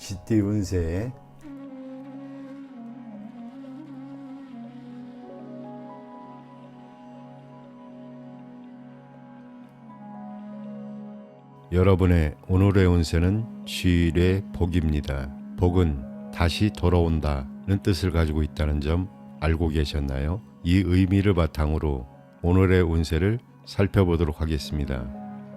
쥐띠 운세. 여러분의 오늘의 운세는 쥐의 복입니다. 복은 다시 돌아온다는 뜻을 가지고 있다는 점 알고 계셨나요? 이 의미를 바탕으로 오늘의 운세를 살펴보도록 하겠습니다.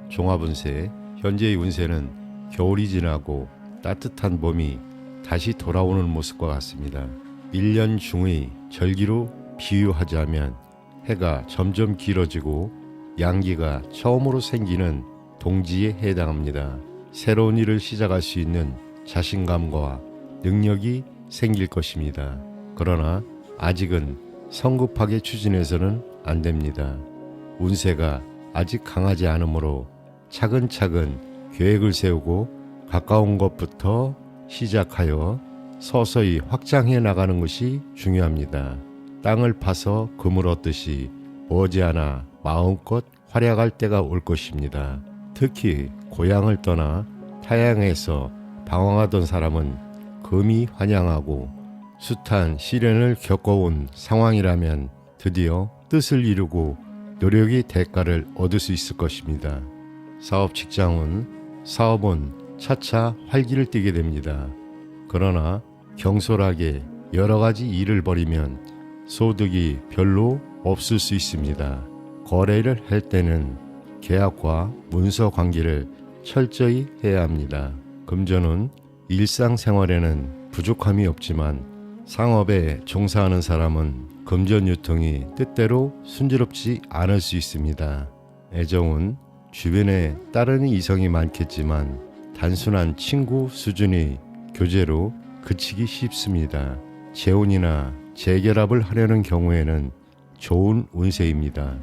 종합운세. 현재의 운세는 겨울이 지나고 따뜻한 봄이 다시 돌아오는 모습과 같습니다. 1년 중의 절기로 비유하자면 해가 점점 길어지고 양기가 처음으로 생기는 동지에 해당합니다. 새로운 일을 시작할 수 있는 자신감과 능력이 생길 것입니다. 그러나 아직은 성급하게 추진해서는 안 됩니다. 운세가 아직 강하지 않으므로 차근차근 계획을 세우고 가까운 것부터 시작하여 서서히 확장해 나가는 것이 중요합니다. 땅을 파서 금을 얻듯이 머지않아 마음껏 활약할 때가 올 것입니다. 특히 고향을 떠나 타향에서 방황하던 사람은 금이 환영하고 숱한 시련을 겪어온 상황이라면 드디어 뜻을 이루고 노력의 대가를 얻을 수 있을 것입니다. 사업 직장은 사업은 차차 활기를 띠게 됩니다. 그러나 경솔하게 여러 가지 일을 벌이면 소득이 별로 없을 수 있습니다. 거래를 할 때는 계약과 문서 관계를 철저히 해야 합니다. 금전은 일상생활에는 부족함이 없지만 상업에 종사하는 사람은 금전 유통이 뜻대로 순조롭지 않을 수 있습니다. 애정은 주변에 따르는 이성이 많겠지만 단순한 친구 수준의 교제로 그치기 쉽습니다. 재혼이나 재결합을 하려는 경우에는 좋은 운세입니다.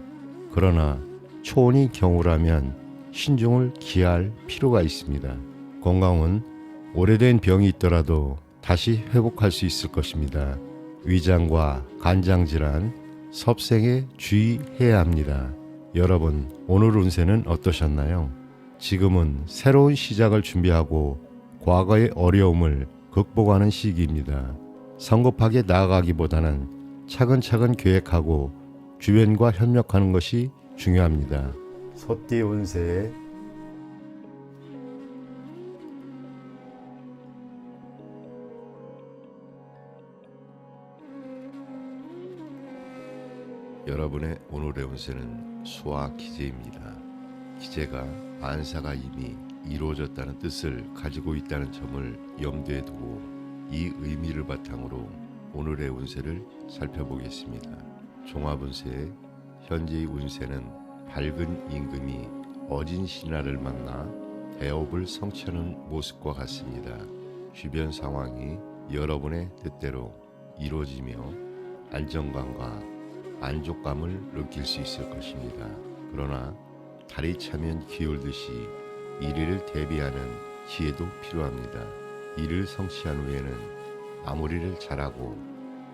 그러나 초혼의 경우라면 신중을 기할 필요가 있습니다. 건강은 오래된 병이 있더라도 다시 회복할 수 있을 것입니다. 위장과 간장질환, 섭생에 주의해야 합니다. 여러분, 오늘 운세는 어떠셨나요? 지금은 새로운 시작을 준비하고 과거의 어려움을 극복하는 시기입니다. 성급하게 나아가기보다는 차근차근 계획하고 주변과 협력하는 것이 중요합니다. 소띠 운세. 여러분의 오늘의 운세는 수화 기재입니다. 기재가 만사가 이미 이루어졌다는 뜻을 가지고 있다는 점을 염두에 두고 이 의미를 바탕으로 오늘의 운세를 살펴보겠습니다. 종합운세. 현재의 운세는 밝은 임금이 어진 신하를 만나 대업을 성취하는 모습과 같습니다. 주변 상황이 여러분의 뜻대로 이루어지며 안정감과 만족감을 느낄 수 있을 것입니다. 그러나 달이 차면 기울듯이 일을 대비하는 지혜도 필요합니다. 일을 성취한 후에는 마무리를 잘하고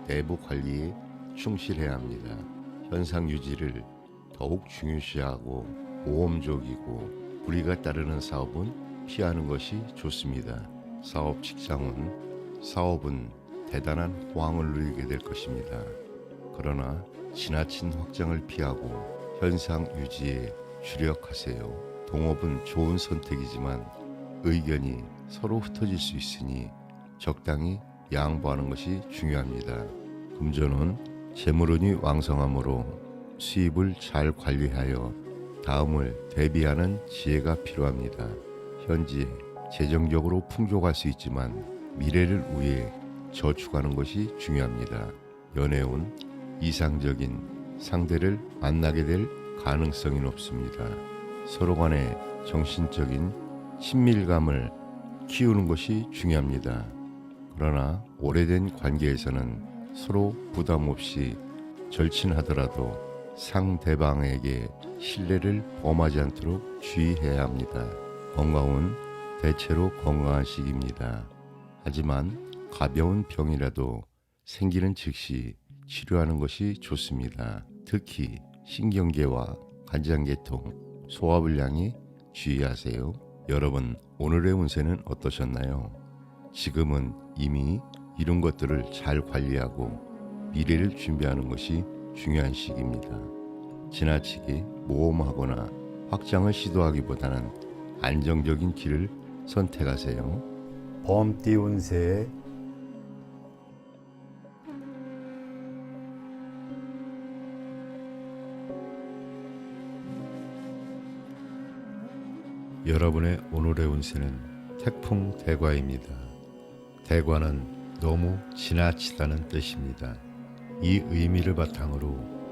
내부 관리에 충실해야 합니다. 현상 유지를 더욱 중요시하고 모험적이고 불이가 따르는 사업은 피하는 것이 좋습니다. 사업 직장은 대단한 호황을 누리게 될 것입니다. 그러나 지나친 확장을 피하고 현상 유지에 주력하세요. 동업은 좋은 선택이지만 의견이 서로 흩어질 수 있으니 적당히 양보하는 것이 중요합니다. 금전은 재물운이 왕성하므로 수입을 잘 관리하여 다음을 대비하는 지혜가 필요합니다. 현재 재정적으로 풍족할 수 있지만 미래를 위해 저축하는 것이 중요합니다. 연애운 이상적인 상대를 만나게 될 가능성이 높습니다. 서로 간의 정신적인 친밀감을 키우는 것이 중요합니다. 그러나 오래된 관계에서는 서로 부담 없이 절친하더라도 상대방에게 신뢰를 범하지 않도록 주의해야 합니다. 건강은 대체로 건강한 시기입니다. 하지만 가벼운 병이라도 생기는 즉시 치료하는 것이 좋습니다. 특히 신경계와 간장계통, 소화불량에 주의하세요. 여러분, 오늘의 운세는 어떠셨나요? 지금은 이미 이룬 것들을 잘 관리하고 미래를 준비하는 것이 중요한 시기입니다. 지나치게 모험하거나 확장을 시도하기보다는 안정적인 길을 선택하세요. 범띠 운세 여러분의 오늘의 운세는 태풍 대과입니다. 대과는 너무 지나치다는 뜻입니다. 이 의미를 바탕으로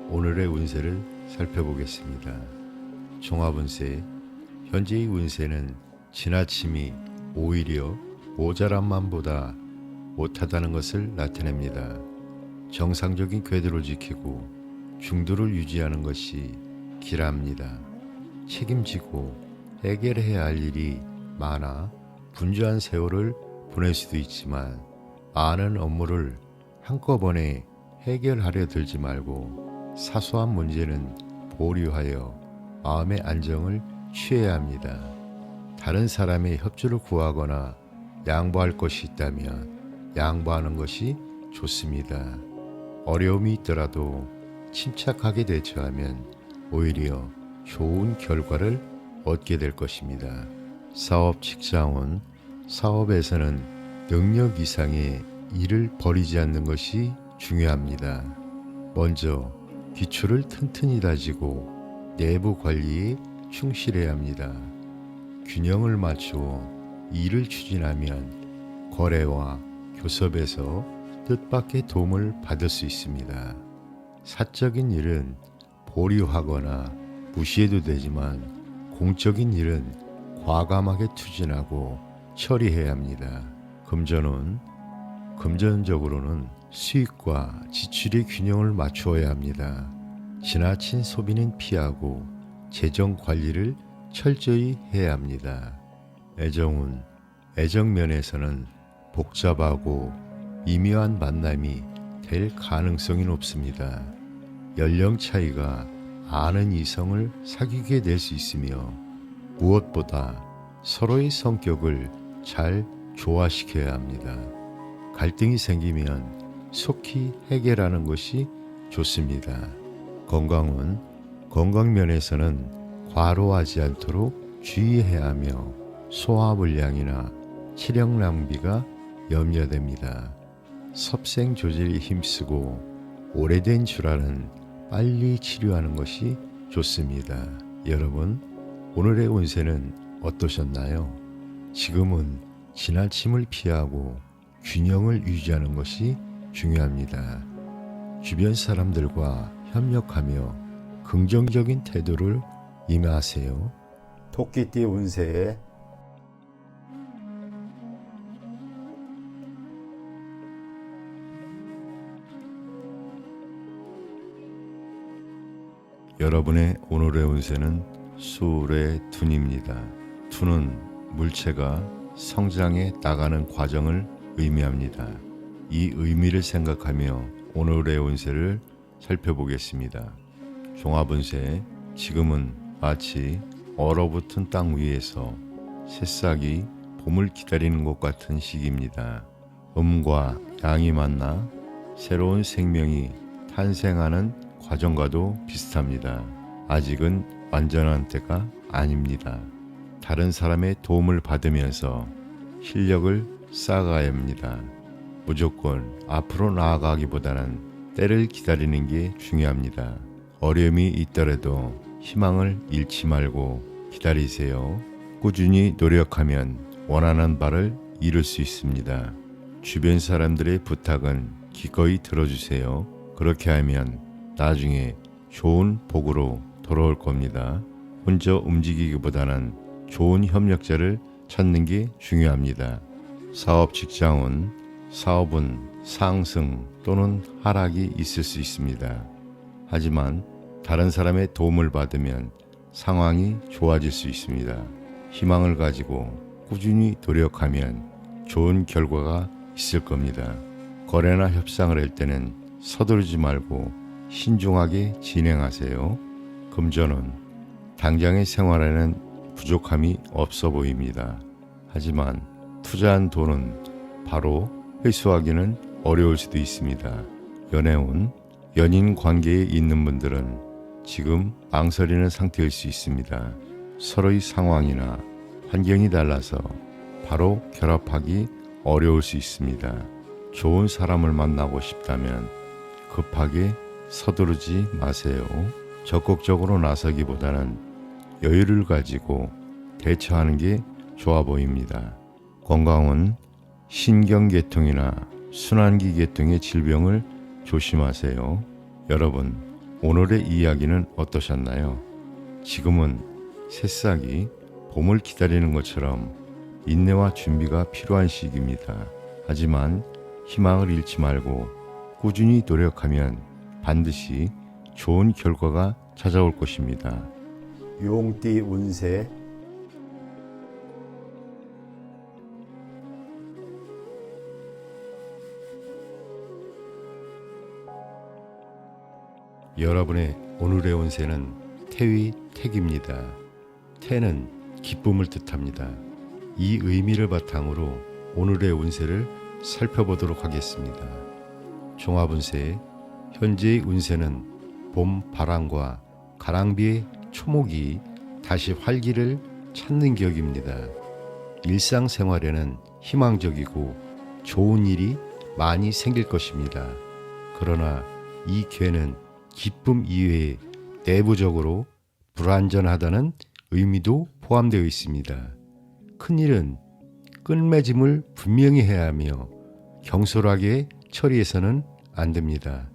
오늘의 운세를 살펴보겠습니다. 종합운세, 현재의 운세는 지나침이 오히려 모자람만보다 못하다는 것을 나타냅니다. 정상적인 궤도를 지키고 중도를 유지하는 것이 길합니다. 책임지고 해결해야 할 일이 많아 분주한 세월을 보낼 수도 있지만 많은 업무를 한꺼번에 해결하려 들지 말고 사소한 문제는 보류하여 마음의 안정을 취해야 합니다. 다른 사람의 협조를 구하거나 양보할 것이 있다면 양보하는 것이 좋습니다. 어려움이 있더라도 침착하게 대처하면 오히려 좋은 결과를 얻게 될 것입니다. 사업 직장운, 사업에서는 능력 이상의 일을 벌이지 않는 것이 중요합니다. 먼저 기초를 튼튼히 다지고 내부 관리에 충실해야 합니다. 균형을 맞추어 일을 추진하면 거래와 교섭에서 뜻밖의 도움을 받을 수 있습니다. 사적인 일은 보류하거나 무시해도 되지만 공적인 일은 과감하게 추진하고 처리해야 합니다. 금전적으로는 수익과 지출의 균형을 맞추어야 합니다. 지나친 소비는 피하고 재정 관리를 철저히 해야 합니다. 애정운, 애정면에서는 복잡하고 미묘한 만남이 될 가능성이 높습니다. 연령 차이가 많은 이성을 사귀게 될 수 있으며 무엇보다 서로의 성격을 잘 조화시켜야 합니다. 갈등이 생기면 속히 해결하는 것이 좋습니다. 건강은 건강면에서는 과로하지 않도록 주의해야 하며 소화불량이나 체력 낭비가 염려됩니다. 섭생 조절에 힘쓰고 오래된 질환은 빨리 치료하는 것이 좋습니다. 여러분, 오늘의 운세는 어떠셨나요? 지금은 지나침을 피하고 균형을 유지하는 것이 중요합니다. 주변 사람들과 협력하며 긍정적인 태도를 임하세요. 토끼띠 운세 여러분의 오늘의 운세는 수의 둔입니다. 둔은 물체가 성장해 나가는 과정을 의미합니다. 이 의미를 생각하며 오늘의 운세를 살펴보겠습니다. 종합운세, 지금은 마치 얼어붙은 땅 위에서 새싹이 봄을 기다리는 것 같은 시기입니다. 음과 양이 만나 새로운 생명이 탄생하는 과정과도 비슷합니다. 아직은 완전한 때가 아닙니다. 다른 사람의 도움을 받으면서 실력을 쌓아가야 합니다. 무조건 앞으로 나아가기보다는 때를 기다리는 게 중요합니다. 어려움이 있더라도 희망을 잃지 말고 기다리세요. 꾸준히 노력하면 원하는 바를 이룰 수 있습니다. 주변 사람들의 부탁은 기꺼이 들어주세요. 그렇게 하면 나중에 좋은 복으로 돌아올 겁니다. 혼자 움직이기보다는 좋은 협력자를 찾는 게 중요합니다. 사업 직장은 사업은 상승 또는 하락이 있을 수 있습니다. 하지만 다른 사람의 도움을 받으면 상황이 좋아질 수 있습니다. 희망을 가지고 꾸준히 노력하면 좋은 결과가 있을 겁니다. 거래나 협상을 할 때는 서두르지 말고 신중하게 진행하세요. 금전은 당장의 생활에는 부족함이 없어 보입니다. 하지만 투자한 돈은 바로 회수하기는 어려울 수도 있습니다. 연애운, 연인 관계에 있는 분들은 지금 망설이는 상태일 수 있습니다. 서로의 상황이나 환경이 달라서 바로 결합하기 어려울 수 있습니다. 좋은 사람을 만나고 싶다면 급하게 서두르지 마세요. 적극적으로 나서기보다는 여유를 가지고 대처하는 게 좋아 보입니다. 건강은 신경계통이나 순환기 계통의 질병을 조심하세요. 여러분, 오늘의 이야기는 어떠셨나요? 지금은 새싹이 봄을 기다리는 것처럼 인내와 준비가 필요한 시기입니다. 하지만 희망을 잃지 말고 꾸준히 노력하면 반드시 좋은 결과가 찾아올 것입니다. 용띠 운세 여러분의 오늘의 운세는 태위 택입니다. 태는 기쁨을 뜻합니다. 이 의미를 바탕으로 오늘의 운세를 살펴보도록 하겠습니다. 종합운세, 현재의 운세는 봄 바람과 가랑비의 초목이 다시 활기를 찾는 격입니다. 일상생활에는 희망적이고 좋은 일이 많이 생길 것입니다. 그러나 이 기회는 기쁨 이외에 내부적으로 불완전하다는 의미도 포함되어 있습니다. 큰일은 끝맺음을 분명히 해야 하며 경솔하게 처리해서는 안 됩니다.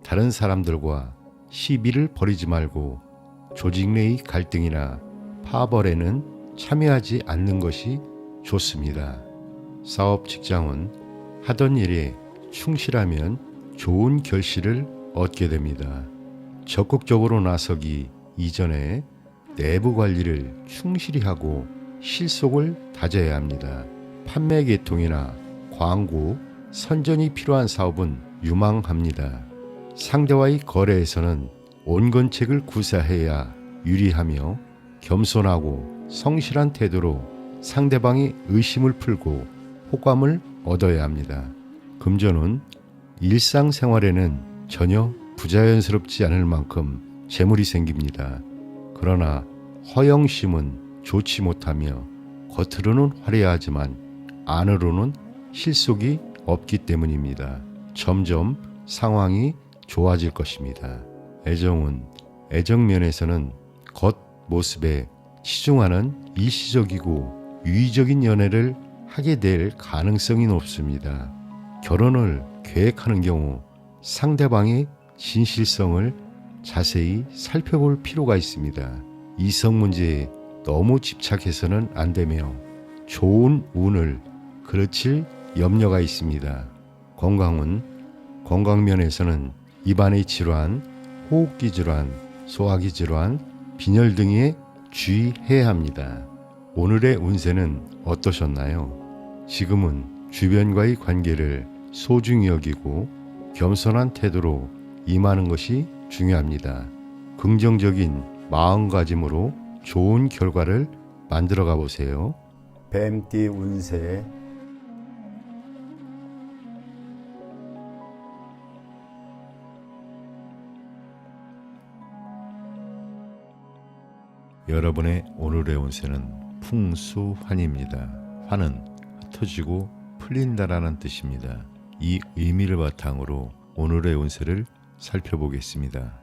다른 사람들과 시비를 벌이지 말고 조직 내의 갈등이나 파벌에는 참여하지 않는 것이 좋습니다. 사업 직장은 하던 일에 충실하면 좋은 결실을 얻게 됩니다. 적극적으로 나서기 이전에 내부 관리를 충실히 하고 실속을 다져야 합니다. 판매 계통이나 광고, 선전이 필요한 사업은 유망합니다. 상대와의 거래에서는 온건책을 구사해야 유리하며 겸손하고 성실한 태도로 상대방의 의심을 풀고 호감을 얻어야 합니다. 금전은 일상생활에는 전혀 부자연스럽지 않을 만큼 재물이 생깁니다. 그러나 허영심은 좋지 못하며 겉으로는 화려하지만 안으로는 실속이 없기 때문입니다. 점점 상황이 좋아질 것입니다. 애정은 애정면에서는 겉모습에 치중하는 일시적이고 유의적인 연애를 하게 될 가능성이 높습니다. 결혼을 계획하는 경우 상대방의 진실성을 자세히 살펴볼 필요가 있습니다. 이성 문제에 너무 집착해서는 안 되며 좋은 운을 그르칠 염려가 있습니다. 건강은 건강면에서는 입안의 질환, 호흡기 질환, 소화기 질환, 빈혈 등에 주의해야 합니다. 오늘의 운세는 어떠셨나요? 지금은 주변과의 관계를 소중히 여기고 겸손한 태도로 임하는 것이 중요합니다. 긍정적인 마음가짐으로 좋은 결과를 만들어가 보세요. 뱀띠 운세 여러분의 오늘의 운세는 풍수환입니다. 환은 흩어지고 풀린다라는 뜻입니다. 이 의미를 바탕으로 오늘의 운세를 살펴보겠습니다.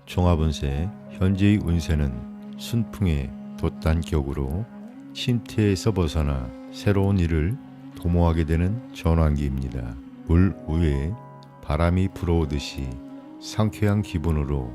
종합운세, 현재의 운세는 순풍의 돛단격으로 침태에서 벗어나 새로운 일을 도모하게 되는 전환기입니다. 물 위에 바람이 불어오듯이 상쾌한 기분으로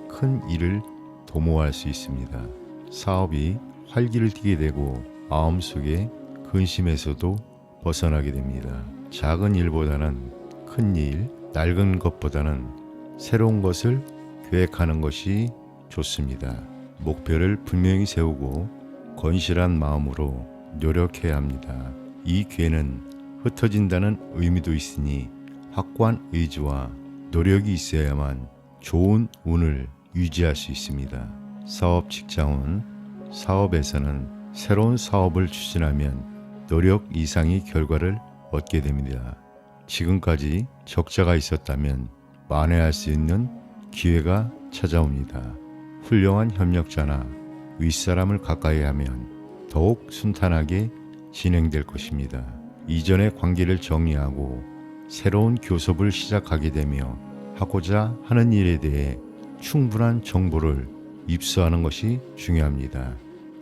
큰 일을 도모할 수 있습니다. 사업이 활기를 띠게 되고 마음속에 근심에서도 벗어나게 됩니다. 작은 일보다는 큰 일, 낡은 것보다는 새로운 것을 계획하는 것이 좋습니다. 목표를 분명히 세우고 건실한 마음으로 노력해야 합니다. 이 기회는 흩어진다는 의미도 있으니 확고한 의지와 노력이 있어야만 좋은 운을 유지할 수 있습니다. 사업 직장은 사업에서는 새로운 사업을 추진하면 노력 이상의 결과를 얻게 됩니다. 지금까지 적자가 있었다면 만회할 수 있는 기회가 찾아옵니다. 훌륭한 협력자나 윗사람을 가까이 하면 더욱 순탄하게 진행될 것입니다. 이전의 관계를 정리하고 새로운 교섭을 시작하게 되며 하고자 하는 일에 대해 충분한 정보를 입수하는 것이 중요합니다.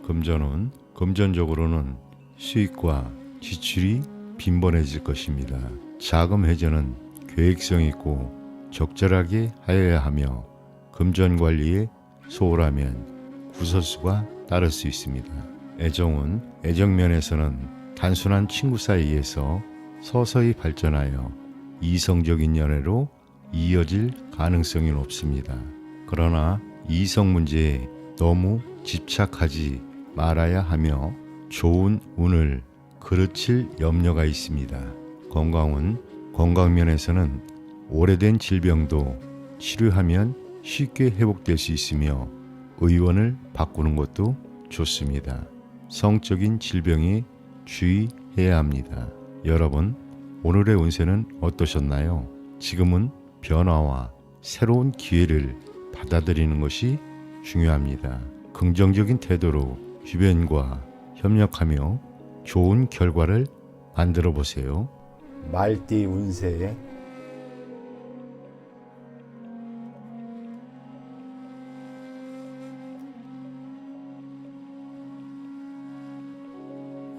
금전은 금전적으로는 수익과 지출이 빈번해질 것입니다. 자금 회전은 계획성 있고 적절하게 하여야 하며 금전 관리에 소홀하면 구설수가 따를 수 있습니다. 애정은 애정면에서는 단순한 친구 사이에서 서서히 발전하여 이성적인 연애로 이어질 가능성이 높습니다. 그러나 이성 문제에 너무 집착하지 말아야 하며 좋은 운을 그르칠 염려가 있습니다. 건강은 건강면에서는 오래된 질병도 치료하면 쉽게 회복될 수 있으며 의원을 바꾸는 것도 좋습니다. 성적인 질병에 주의해야 합니다. 여러분, 오늘의 운세는 어떠셨나요? 지금은 변화와 새로운 기회를 받아들이는 것이 중요합니다. 긍정적인 태도로 주변과 협력하며 좋은 결과를 만들어 보세요. 말띠 운세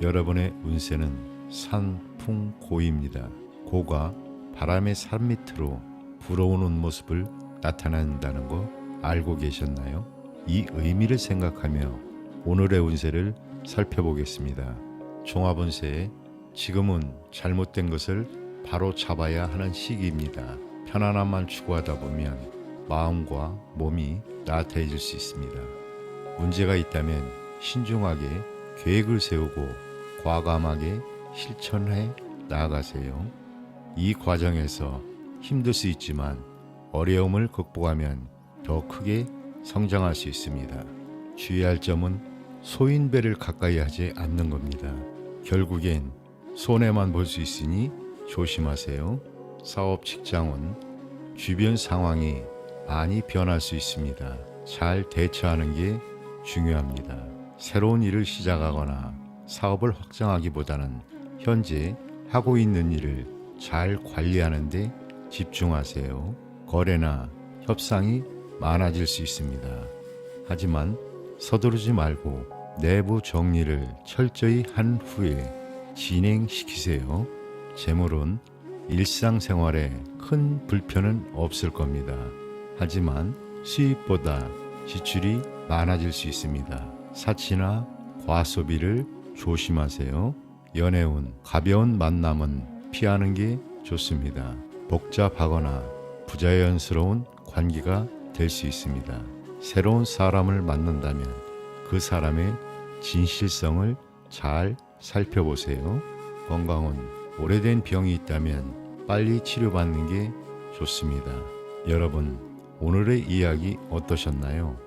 여러분의 운세는 산풍고입니다. 고가 바람의 산 밑으로 불어오는 모습을 나타낸다는 거 알고 계셨나요? 이 의미를 생각하며 오늘의 운세를 살펴보겠습니다. 종합운세, 지금은 잘못된 것을 바로 잡아야 하는 시기입니다. 편안함만 추구하다 보면 마음과 몸이 나태해질 수 있습니다. 문제가 있다면 신중하게 계획을 세우고 과감하게 실천해 나아가세요. 이 과정에서 힘들 수 있지만 어려움을 극복하면 더 크게 성장할 수 있습니다. 주의할 점은 소인배를 가까이 하지 않는 겁니다. 결국엔 손해만 볼 수 있으니 조심하세요. 사업 직장은 주변 상황이 많이 변할 수 있습니다. 잘 대처하는 게 중요합니다. 새로운 일을 시작하거나 사업을 확장하기보다는 현재 하고 있는 일을 잘 관리하는 데 집중하세요. 거래나 협상이 많아질 수 있습니다. 하지만 서두르지 말고 내부 정리를 철저히 한 후에 진행시키세요. 재물은 일상생활에 큰 불편은 없을 겁니다. 하지만 수입보다 지출이 많아질 수 있습니다. 사치나 과소비를 조심하세요. 연애운, 가벼운 만남은 피하는 게 좋습니다. 복잡하거나 부자연스러운 관계가 될 수 있습니다. 새로운 사람을 만난다면 그 사람의 진실성을 잘 살펴보세요. 건강은 오래된 병이 있다면 빨리 치료받는 게 좋습니다. 여러분, 오늘의 이야기 어떠셨나요?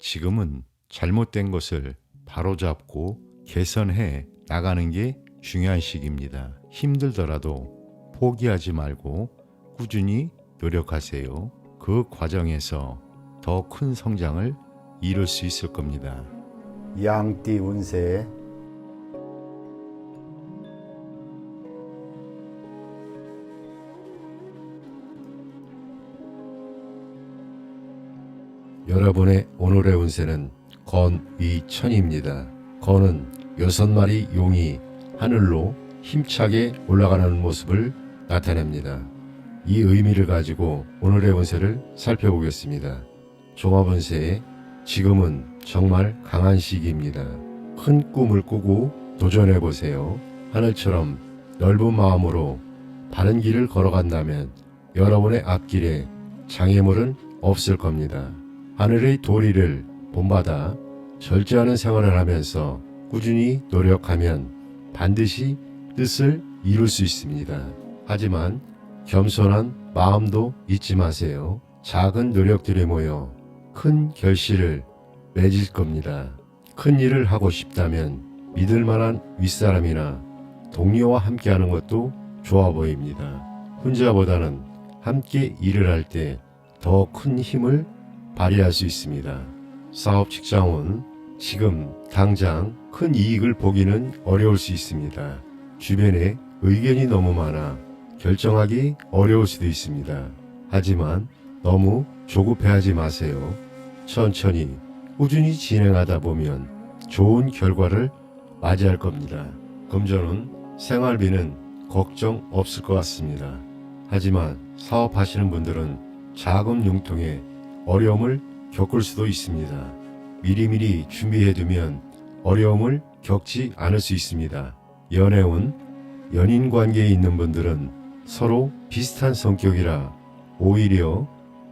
지금은 잘못된 것을 바로잡고 개선해 나가는 게 중요한 시기입니다. 힘들더라도 포기하지 말고 꾸준히 노력하세요. 그 과정에서 더 큰 성장을 이룰 수 있을 겁니다. 양띠 운세 여러분의 오늘의 운세는 건위천입니다. 건은 6마리 용이 하늘로 힘차게 올라가는 모습을 나타냅니다. 이 의미를 가지고 오늘의 운세를 살펴보겠습니다. 종합운세, 지금은 정말 강한 시기입니다. 큰 꿈을 꾸고 도전해보세요. 하늘처럼 넓은 마음으로 바른 길을 걸어간다면 여러분의 앞길에 장애물은 없을 겁니다. 하늘의 도리를 본받아 절제하는 생활을 하면서 꾸준히 노력하면 반드시 뜻을 이룰 수 있습니다. 하지만 겸손한 마음도 잊지 마세요. 작은 노력들이 모여 큰 결실을 맺을 겁니다. 큰 일을 하고 싶다면 믿을 만한 윗사람이나 동료와 함께하는 것도 좋아 보입니다. 혼자보다는 함께 일을 할 때 더 큰 힘을 발휘할 수 있습니다. 사업 직장은 지금 당장 큰 이익을 보기는 어려울 수 있습니다. 주변에 의견이 너무 많아 결정하기 어려울 수도 있습니다. 하지만 너무 조급해하지 마세요. 천천히 꾸준히 진행하다 보면 좋은 결과를 맞이할 겁니다. 금전은 생활비는 걱정 없을 것 같습니다. 하지만 사업하시는 분들은 자금 융통에 어려움을 겪을 수도 있습니다. 미리미리 준비해두면 어려움을 겪지 않을 수 있습니다. 연애운, 연인 관계에 있는 분들은 서로 비슷한 성격이라 오히려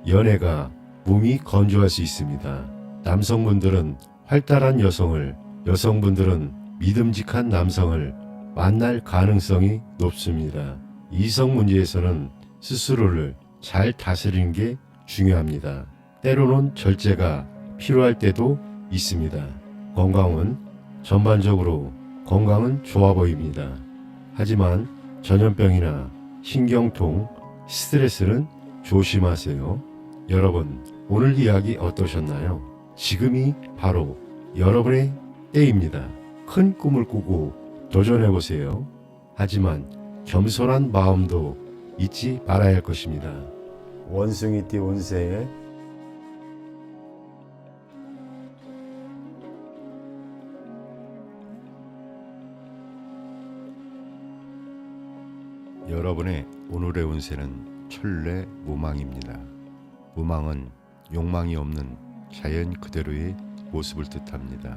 연애가 몸이 건조할 수 있습니다. 남성분들은 활달한 여성을, 여성분들은 믿음직한 남성을 만날 가능성이 높습니다. 이성 문제에서는 스스로를 잘 다스리는 게 중요합니다. 때로는 절제가 필요할 때도 있습니다. 건강은 전반적으로 건강은 좋아 보입니다. 하지만 전염병이나 신경통, 스트레스는 조심하세요. 여러분, 오늘 이야기 어떠셨나요? 지금이 바로 여러분의 때입니다. 큰 꿈을 꾸고 도전해보세요. 하지만 겸손한 마음도 잊지 말아야 할 것입니다. 원숭이띠 운세에 여러분의 오늘의 운세는 천례 무망입니다. 무망은 욕망이 없는 자연 그대로의 모습을 뜻합니다.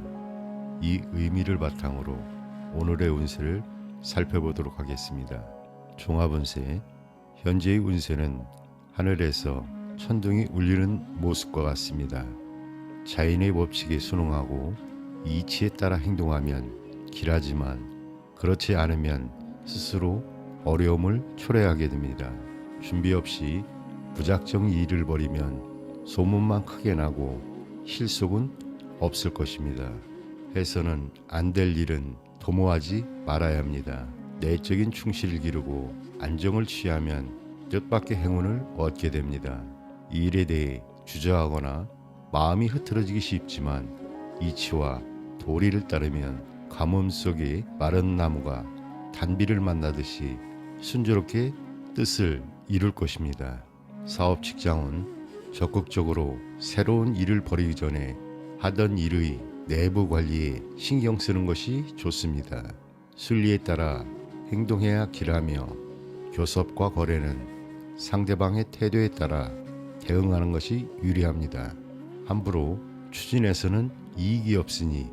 이 의미를 바탕으로 오늘의 운세를 살펴보도록 하겠습니다. 종합운세, 현재의 운세는 하늘에서 천둥이 울리는 모습과 같습니다. 자연의 법칙에 순응하고 이치에 따라 행동하면 길하지만 그렇지 않으면 스스로 어려움을 초래하게 됩니다. 준비 없이 무작정 일을 벌이면 소문만 크게 나고 실속은 없을 것입니다. 해서는 안 될 일은 도모하지 말아야 합니다. 내적인 충실을 기르고 안정을 취하면 뜻밖의 행운을 얻게 됩니다. 이 일에 대해 주저하거나 마음이 흐트러지기 쉽지만 이치와 도리를 따르면 가뭄 속에 마른 나무가 단비를 만나듯이 순조롭게 뜻을 이룰 것입니다. 사업 직장은 적극적으로 새로운 일을 벌이기 전에 하던 일의 내부 관리에 신경 쓰는 것이 좋습니다. 순리에 따라 행동해야 길하며 교섭과 거래는 상대방의 태도에 따라 대응하는 것이 유리합니다. 함부로 추진해서는 이익이 없으니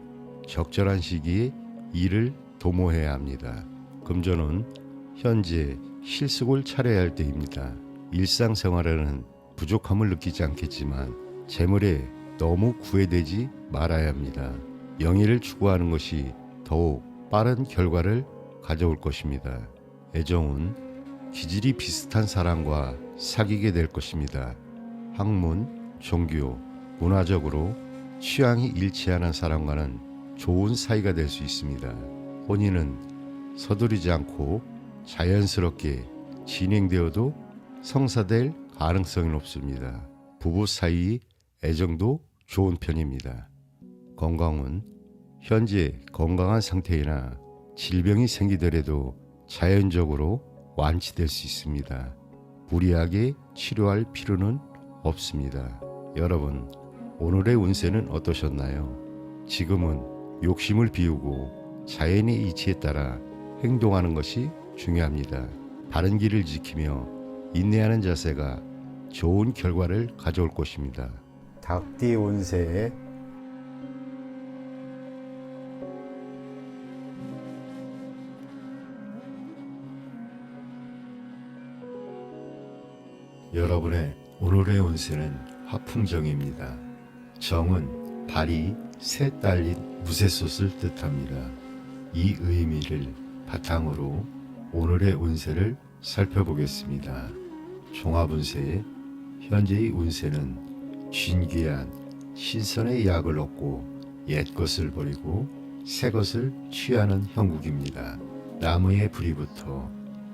적절한 시기에 일을 도모해야 합니다. 금전은 현재 실속을 차려야 할 때입니다. 일상생활에는 부족함을 느끼지 않겠지만 재물에 너무 구애되지 말아야 합니다. 영예를 추구하는 것이 더욱 빠른 결과를 가져올 것입니다. 애정은 기질이 비슷한 사람과 사귀게 될 것입니다. 학문, 종교, 문화적으로 취향이 일치하는 사람과는 좋은 사이가 될 수 있습니다. 혼인은 서두르지 않고 자연스럽게 진행되어도 성사될 가능성이 높습니다. 부부 사이 애정도 좋은 편입니다. 건강은 현재 건강한 상태이나 질병이 생기더라도 자연적으로 완치될 수 있습니다. 무리하게 치료할 필요는 없습니다. 여러분, 오늘의 운세는 어떠셨나요? 지금은 욕심을 비우고 자연의 이치에 따라 행동하는 것이 중요합니다. 바른 길을 지키며 인내하는 자세가 좋은 결과를 가져올 것입니다. 닭띠 운세에 여러분의 오늘의 운세는 화풍정입니다. 정은 발이 새 딸린 무쇠솥을 뜻합니다. 이 의미를 바탕으로 오늘의 운세를 살펴보겠습니다. 종합운세, 현재의 운세는 진귀한 신선의 약을 얻고 옛 것을 버리고 새 것을 취하는 형국입니다. 나무에 불이 붙어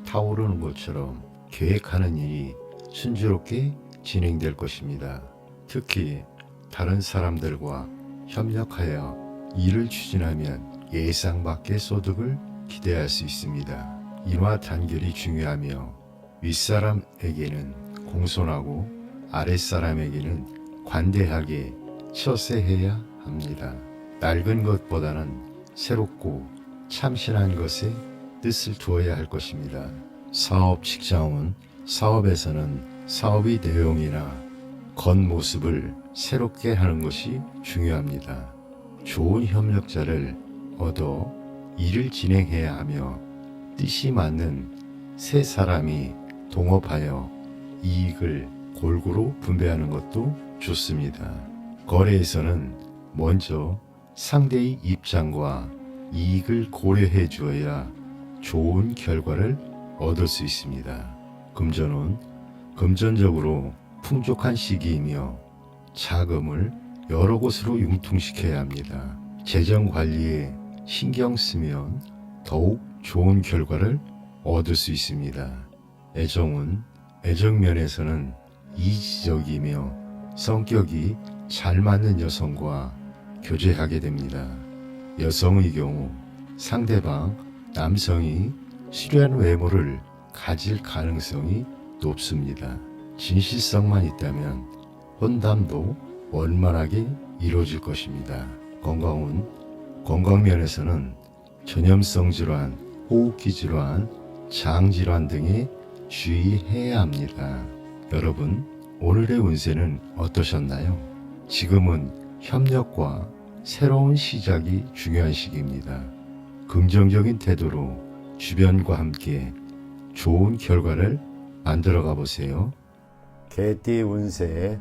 타오르는 것처럼 계획하는 일이 순조롭게 진행될 것입니다. 특히 다른 사람들과 협력하여 일을 추진하면 예상 밖의 소득을 기대할 수 있습니다. 인화 단결이 중요하며 윗사람에게는 공손하고 아랫사람에게는 관대하게 처세해야 합니다. 낡은 것보다는 새롭고 참신한 것에 뜻을 두어야 할 것입니다. 사업 직장은 사업에서는 사업의 내용이나 겉모습을 새롭게 하는 것이 중요합니다. 좋은 협력자를 얻어 일을 진행해야 하며 뜻이 맞는 세 사람이 동업하여 이익을 골고루 분배하는 것도 좋습니다. 거래에서는 먼저 상대의 입장과 이익을 고려해 주어야 좋은 결과를 얻을 수 있습니다. 금전은 금전적으로 풍족한 시기이며 자금을 여러 곳으로 융통시켜야 합니다. 재정 관리에 신경 쓰면 더욱 좋은 결과를 얻을 수 있습니다. 애정은 애정면에서는 이지적이며 성격이 잘 맞는 여성과 교제하게 됩니다. 여성의 경우 상대방 남성이 수려한 외모를 가질 가능성이 높습니다. 진실성만 있다면 혼담도 원만하게 이루어질 것입니다. 건강은 건강면에서는 전염성 질환, 호흡기 질환, 장 질환 등에 주의해야 합니다. 여러분, 오늘의 운세는 어떠셨나요? 지금은 협력과 새로운 시작이 중요한 시기입니다. 긍정적인 태도로 주변과 함께 좋은 결과를 만들어가 보세요. 개띠 운세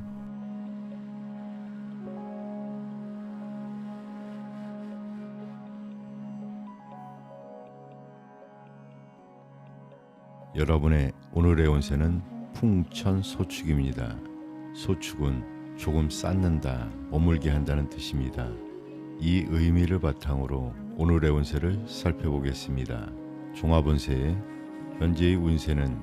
여러분의 오늘의 운세는 풍천소축입니다. 소축은 조금 쌓는다, 머물게 한다는 뜻입니다. 이 의미를 바탕으로 오늘의 운세를 살펴보겠습니다. 종합운세의 현재의 운세는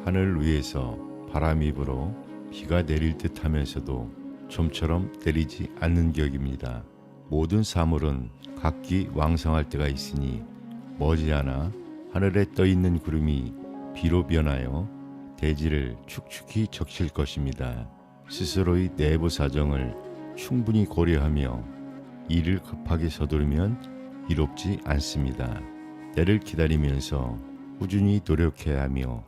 하늘 위에서 바람이 불어 비가 내릴 듯 하면서도 좀처럼 내리지 않는 격입니다. 모든 사물은 각기 왕성할 때가 있으니 머지않아 하늘에 떠있는 구름이 비로 변하여 대지를 축축히 적실 것입니다. 스스로의 내부 사정을 충분히 고려하며 일을 급하게 서두르면 이롭지 않습니다. 때를 기다리면서 꾸준히 노력해야 하며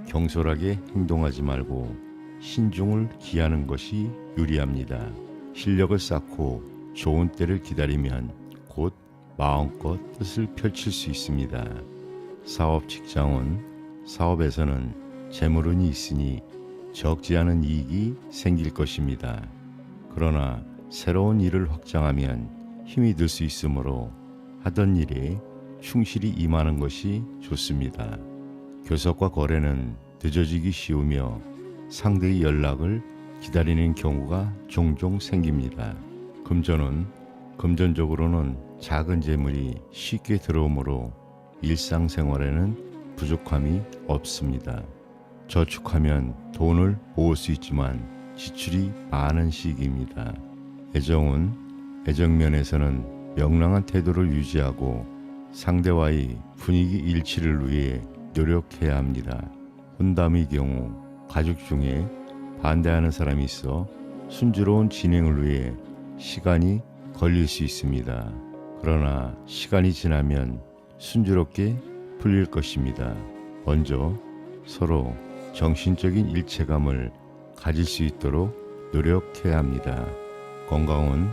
경솔하게 행동하지 말고 신중을 기하는 것이 유리합니다. 실력을 쌓고 좋은 때를 기다리면 곧 마음껏 뜻을 펼칠 수 있습니다. 사업 직장은 사업에서는 재물운이 있으니 적지 않은 이익이 생길 것입니다. 그러나 새로운 일을 확장하면 힘이 들 수 있으므로 하던 일에 충실히 임하는 것이 좋습니다. 교섭과 거래는 늦어지기 쉬우며 상대의 연락을 기다리는 경우가 종종 생깁니다. 금전은 금전적으로는 작은 재물이 쉽게 들어오므로 일상생활에는 부족함이 없습니다. 저축하면 돈을 모을 수 있지만 지출이 많은 시기입니다. 애정은 애정면에서는 명랑한 태도를 유지하고 상대와의 분위기 일치를 위해 노력해야 합니다. 혼담의 경우 가족 중에 반대하는 사람이 있어 순조로운 진행을 위해 시간이 걸릴 수 있습니다. 그러나 시간이 지나면 순조롭게 풀릴 것입니다. 먼저 서로 정신적인 일체감을 가질 수 있도록 노력해야 합니다. 건강은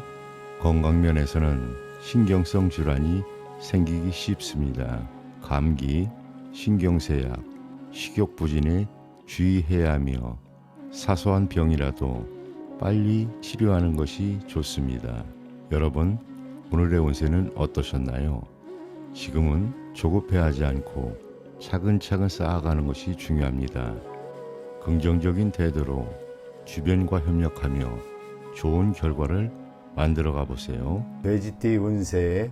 건강면에서는 신경성 질환이 생기기 쉽습니다. 감기, 신경쇠약, 식욕부진에 주의해야 하며 사소한 병이라도 빨리 치료하는 것이 좋습니다. 여러분, 오늘의 운세는 어떠셨나요? 지금은 조급해하지 않고 차근차근 쌓아가는 것이 중요합니다. 긍정적인 태도로 주변과 협력하며 좋은 결과를 만들어 가보세요. 돼지띠 운세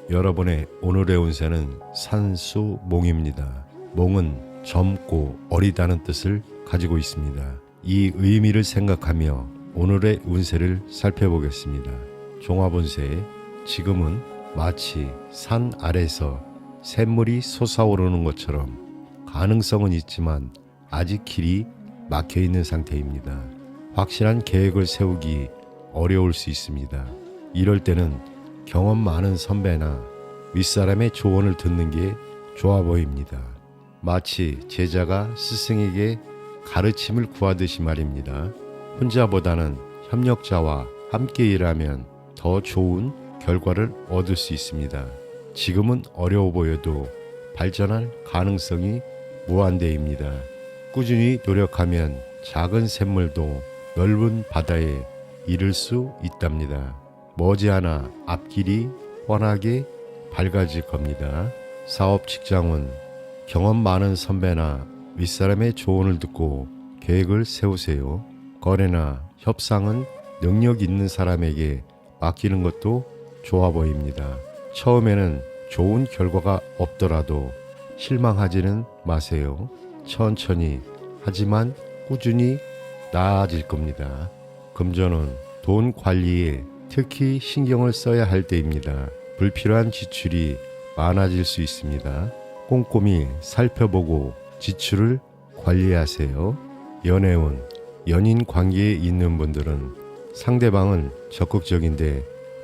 여러분의 오늘의 운세는 산수몽입니다. 몽은 젊고 어리다는 뜻을 가지고 있습니다. 이 의미를 생각하며 오늘의 운세를 살펴보겠습니다. 종합운세, 지금은 마치 산 아래서 샘물이 솟아오르는 것처럼 가능성은 있지만 아직 길이 막혀 있는 상태입니다. 확실한 계획을 세우기 어려울 수 있습니다. 이럴 때는 경험 많은 선배나 윗사람의 조언을 듣는 게 좋아 보입니다. 마치 제자가 스승에게 가르침을 구하듯이 말입니다. 혼자보다는 협력자와 함께 일하면 더 좋은 결과를 얻을 수 있습니다. 지금은 어려워 보여도 발전할 가능성이 무한대입니다. 꾸준히 노력하면 작은 샘물도 넓은 바다에 이를 수 있답니다. 머지않아 앞길이 훤하게 밝아질 겁니다. 사업 직장은 경험 많은 선배나 윗사람의 조언을 듣고 계획을 세우세요. 거래나 협상은 능력 있는 사람에게 맡기는 것도 좋아 보입니다. 처음에는 좋은 결과가 없더라도 실망하지는 마세요. 천천히 하지만 꾸준히 나아질 겁니다. 금전은 돈 관리에 특히 신경을 써야 할 때입니다. 불필요한 지출이 많아질 수 있습니다. 꼼꼼히 살펴보고 지출을 관리하세요. 연애운, 연인 관계에 있는 분들은 상대방은 적극적인데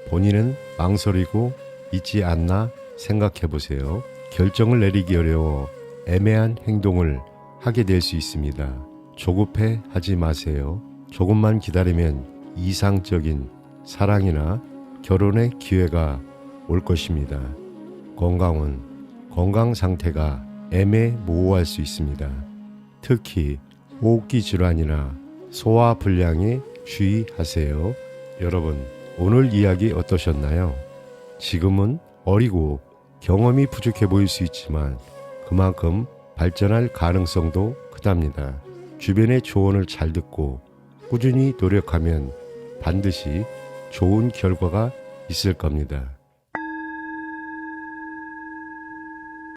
본인은 망설이고 있지 않나 생각해 보세요. 결정을 내리기 어려워 애매한 행동을 하게 될 수 있습니다. 조급해 하지 마세요. 조금만 기다리면 이상적인 사랑이나 결혼의 기회가 올 것입니다. 건강은 건강 상태가 애매모호할 수 있습니다. 특히 호흡기 질환이나 소화 불량에 주의하세요. 여러분, 오늘 이야기 어떠셨나요? 지금은 어리고 경험이 부족해 보일 수 있지만 그만큼 발전할 가능성도 크답니다. 주변의 조언을 잘 듣고 꾸준히 노력하면 반드시 좋은 결과가 있을 겁니다.